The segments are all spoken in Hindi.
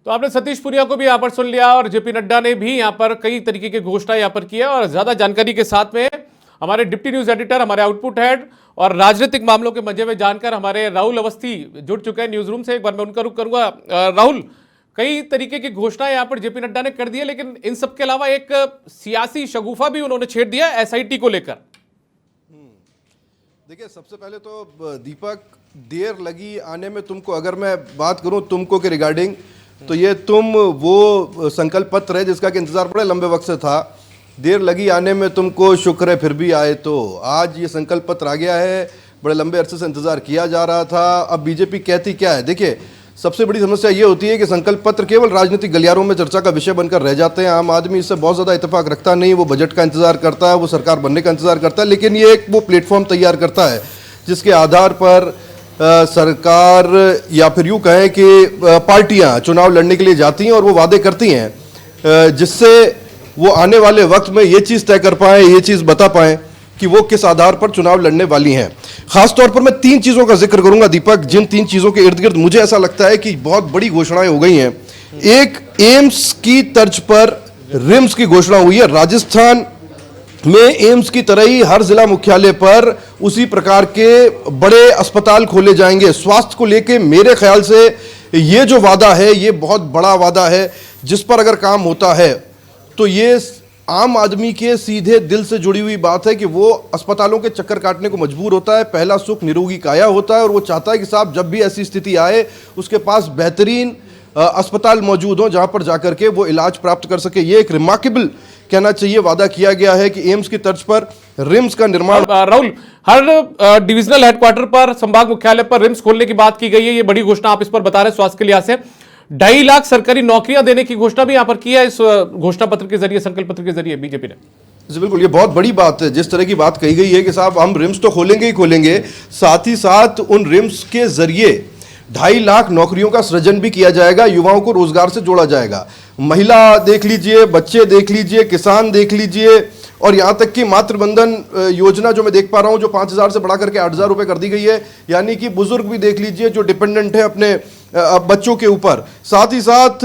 तो आपने सतीश पुनिया को भी यहां पर सुन लिया और जेपी नड्डा ने भी यहां पर कई तरीके की घोषणा यहां पर किया और ज्यादा जानकारी के साथ में हमारे डिप्टी न्यूज एडिटर, हमारे आउटपुट हेड और राजनीतिक मामलों के मजे में जानकर हमारे राहुल अवस्थी जुड़ चुके हैं न्यूज रूम से। एक बार मैं उनका रुख करूंगा। राहुल, कई तरीके की घोषणाएं यहां पर जेपी नड्डा ने कर दी है, लेकिन इन सब के अलावा एक सियासी शगुफा भी उन्होंने छेड़ दिया एसआईटी को लेकर। देखिए, सबसे पहले तो दीपक, देर लगी आने में तुमको, अगर मैं बात करूं तुमको के रिगार्डिंग, तो ये तुम वो संकल्प पत्र है जिसका कि इंतजार बड़े लंबे वक्त से था। देर लगी आने में तुमको, शुक्र है फिर भी आए। तो आज ये संकल्प पत्र आ गया है, बड़े लंबे अरसे से इंतजार किया जा रहा था। अब बीजेपी कहती क्या है? देखिए, सबसे बड़ी समस्या ये होती है कि संकल्प पत्र केवल राजनीतिक गलियारों में चर्चा का विषय बनकर रह जाते हैं। आम आदमी इससे बहुत ज़्यादा इत्तेफाक रखता नहीं, वो बजट का इंतजार करता है, वो सरकार बनने का इंतजार करता है, लेकिन ये एक वो प्लेटफॉर्म तैयार करता है जिसके आधार पर सरकार या फिर यूँ कहें कि पार्टियां चुनाव लड़ने के लिए जाती हैं और वो वादे करती हैं जिससे वो आने वाले वक्त में ये चीज़ तय कर पाएँ, ये चीज़ बता पाएँ कि वो किस आधार पर चुनाव लड़ने वाली हैं। खासतौर पर मैं 3 चीज़ों का जिक्र करूंगा दीपक, जिन 3 चीज़ों के इर्द गिर्द मुझे ऐसा लगता है कि बहुत बड़ी घोषणाएं हो गई हैं। एक, एम्स की तर्ज पर रिम्स की घोषणा हुई है। राजस्थान में एम्स की तरह ही हर जिला मुख्यालय पर उसी प्रकार के बड़े अस्पताल खोले जाएंगे। स्वास्थ्य को लेके मेरे ख्याल से ये जो वादा है, ये बहुत बड़ा वादा है, जिस पर अगर काम होता है तो ये आम आदमी के सीधे दिल से जुड़ी हुई बात है कि वो अस्पतालों के चक्कर काटने को मजबूर होता है। पहला सुख निरोगी काया होता है और वो चाहता है कि साहब जब भी ऐसी स्थिति आए उसके पास बेहतरीन अस्पताल मौजूद हो जहां पर जाकर के वो इलाज प्राप्त कर सके। ये एक रिमार्केबल कहना चाहिए वादा किया गया है कि एम्स की तर्ज पर रिम्स का निर्माण। राहुल, हर डिविजनल हेडक्वार्टर पर, संभाग मुख्यालय पर रिम्स खोलने की बात की गई है। ये बड़ी घोषणा आप इस पर बता रहे हैं स्वास्थ्य के लिहाज से। 2.5 लाख सरकारी नौकरियां देने की घोषणा भी यहां पर की है इस घोषणा पत्र के जरिए, संकल्प पत्र के जरिए बीजेपी ने। जी बिल्कुल, ये बहुत बड़ी बात है। जिस तरह की बात कही गई है कि साहब हम रिम्स तो खोलेंगे ही खोलेंगे, साथ ही साथ उन रिम्स के जरिए 2.5 लाख नौकरियों का सृजन भी किया जाएगा, युवाओं को रोजगार से जोड़ा जाएगा। महिला देख लीजिए, बच्चे देख लीजिए, किसान देख लीजिए, और यहाँ तक कि मातृबंधन योजना जो मैं देख पा रहा हूँ, जो 5,000 से बढ़ा करके 8,000 रुपये कर दी गई है, यानी कि बुजुर्ग भी देख लीजिए जो डिपेंडेंट है अपने बच्चों के ऊपर। साथ ही साथ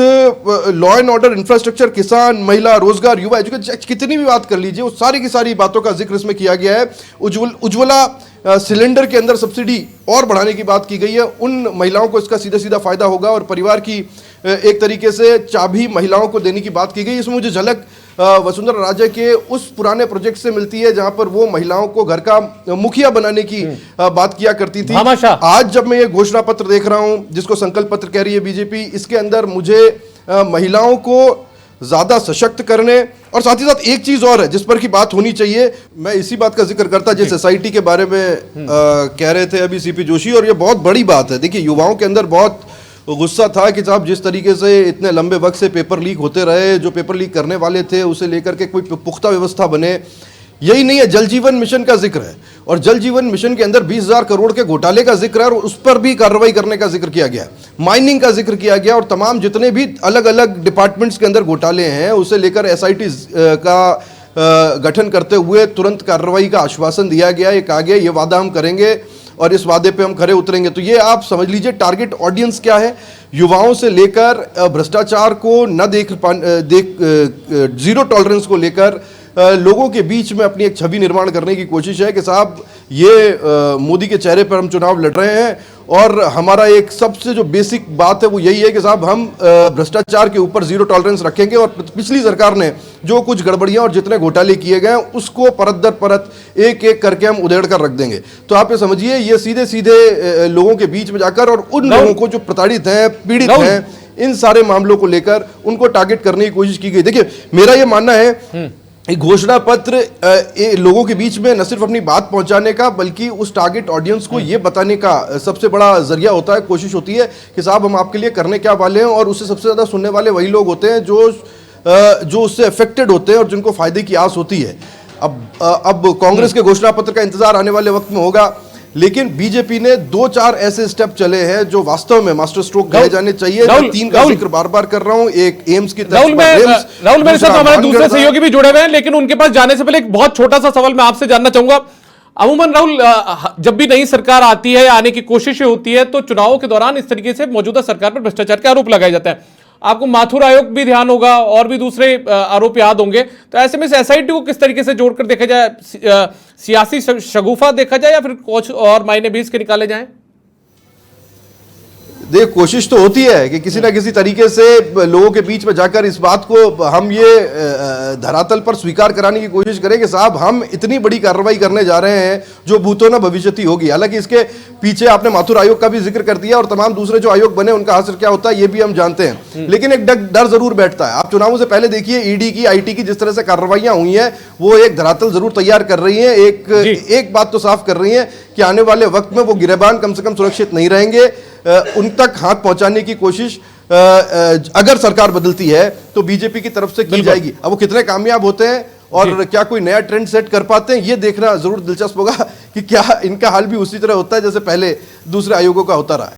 लॉ एंड ऑर्डर, इंफ्रास्ट्रक्चर, किसान, महिला, रोजगार, युवा, एजुकेशन, कितनी भी बात कर लीजिए, वो सारी की सारी बातों का जिक्र इसमें किया गया है। उज्ज्वला सिलेंडर के अंदर सब्सिडी और बढ़ाने की बात की गई है। उन महिलाओं को इसका सीधा सीधा फायदा होगा और परिवार की एक तरीके से चाबी महिलाओं को देने की बात की गई। इसमें मुझे झलक वसुंधरा राजे के उस पुराने प्रोजेक्ट से मिलती है जहां पर वो महिलाओं को घर का मुखिया बनाने की बात किया करती थी। आज जब मैं ये घोषणा पत्र देख रहा हूं जिसको संकल्प पत्र कह रही है बीजेपी, इसके अंदर मुझे महिलाओं को ज्यादा सशक्त करने और साथ ही साथ एक चीज और है जिस पर की बात होनी चाहिए। मैं इसी बात का जिक्र करता जिस एसआईटी के बारे में कह रहे थे अभी सीपी जोशी, और ये बहुत बड़ी बात है। देखिए, युवाओं के अंदर बहुत गुस्सा था कि साहब जिस तरीके से इतने लंबे वक्त से पेपर लीक होते रहे, जो पेपर लीक करने वाले थे उसे लेकर के कोई पुख्ता व्यवस्था बने। यही नहीं है, जल जीवन मिशन का जिक्र है और जल जीवन मिशन के अंदर 20,000 करोड़ के घोटाले का जिक्र है और उस पर भी कार्रवाई करने का जिक्र किया गया, माइनिंग का जिक्र किया गया, और तमाम जितने भी अलग अलग डिपार्टमेंट्स के अंदर घोटाले हैं उसे लेकर एसआईटी का गठन करते हुए तुरंत कार्रवाई का आश्वासन दिया गया। ये कहा गया ये वादा हम करेंगे और इस वादे पे हम खरे उतरेंगे। तो ये आप समझ लीजिए टारगेट ऑडियंस क्या है, युवाओं से लेकर भ्रष्टाचार को न जीरो टॉलरेंस को लेकर लोगों के बीच में अपनी एक छवि निर्माण करने की कोशिश है कि साहब ये मोदी के चेहरे पर हम चुनाव लड़ रहे हैं और हमारा एक सबसे जो बेसिक बात है वो यही है कि साहब हम भ्रष्टाचार के ऊपर जीरो टॉलरेंस रखेंगे और पिछली सरकार ने जो कुछ गड़बड़ियां और जितने घोटाले किए गए उसको परत दर परत एक एक करके हम उधेड़ कर रख देंगे। तो आप ये समझिए ये सीधे सीधे लोगों के बीच में जाकर और उन लोगों को जो प्रताड़ित हैं, पीड़ित हैं, इन सारे मामलों को लेकर उनको टारगेट करने की कोशिश की गई। देखिए, मेरा ये मानना है एक घोषणा पत्र लोगों के बीच में न सिर्फ अपनी बात पहुंचाने का बल्कि उस टारगेट ऑडियंस को ये बताने का सबसे बड़ा जरिया होता है, कोशिश होती है कि साहब हम आपके लिए करने क्या वाले हैं, और उससे सबसे ज्यादा सुनने वाले वही लोग होते हैं जो उससे अफेक्टेड होते हैं और जिनको फायदे की आस होती है। अब कांग्रेस के घोषणा पत्र का इंतजार आने वाले वक्त में होगा, लेकिन बीजेपी ने 2-4 ऐसे स्टेप चले हैं जो वास्तव में मास्टर स्ट्रोक कहे जाने चाहिए। मैं 3 का जिक्र बार बार कर रहा हूं। एक एम्स की राहुल, मेरे साथ हमारे दूसरे सहयोगी भी जुड़े हुए हैं, लेकिन उनके पास जाने से पहले एक बहुत छोटा सा सवाल मैं आपसे जानना चाहूंगा। अमूमन राहुल, जब भी नई सरकार आती है, आने की कोशिश होती है, तो चुनावों के दौरान इस तरीके से मौजूदा सरकार पर भ्रष्टाचार के आरोप लगाए जाते हैं। आपको माथुर आयोग भी ध्यान होगा और भी दूसरे आरोप याद होंगे। तो ऐसे में एसआईटी को किस तरीके से जोड़कर देखा जाए, सियासी शगुफा देखा जाए या फिर कुछ और मायने भी इसके निकाले जाएं? देख, कोशिश तो होती है कि किसी ना किसी तरीके से लोगों के बीच में जाकर इस बात को हम ये धरातल पर स्वीकार कराने की कोशिश करें कि साहब हम इतनी बड़ी कार्रवाई करने जा रहे हैं जो भूतो न भविष्यति होगी। हालांकि इसके पीछे आपने माथुर आयोग का भी जिक्र कर दिया और तमाम दूसरे जो आयोग बने उनका असर क्या होता है ये भी हम जानते हैं, लेकिन एक डर जरूर बैठता है। आप चुनावों से पहले देखिए ईडी की, आईटी की जिस तरह से कार्रवाइयां हुई हैं वो एक धरातल जरूर तैयार कर रही है। एक बात तो साफ कर रही है कि आने वाले वक्त में वो गिरेबान कम से कम सुरक्षित नहीं रहेंगे। उन तक हाथ पहुंचाने की कोशिश अगर सरकार बदलती है तो बीजेपी की तरफ से की जाएगी। अब वो कितने कामयाब होते हैं और क्या कोई नया ट्रेंड सेट कर पाते हैं ये देखना जरूर दिलचस्प होगा कि क्या इनका हाल भी उसी तरह होता है जैसे पहले दूसरे आयोगों का होता रहा है।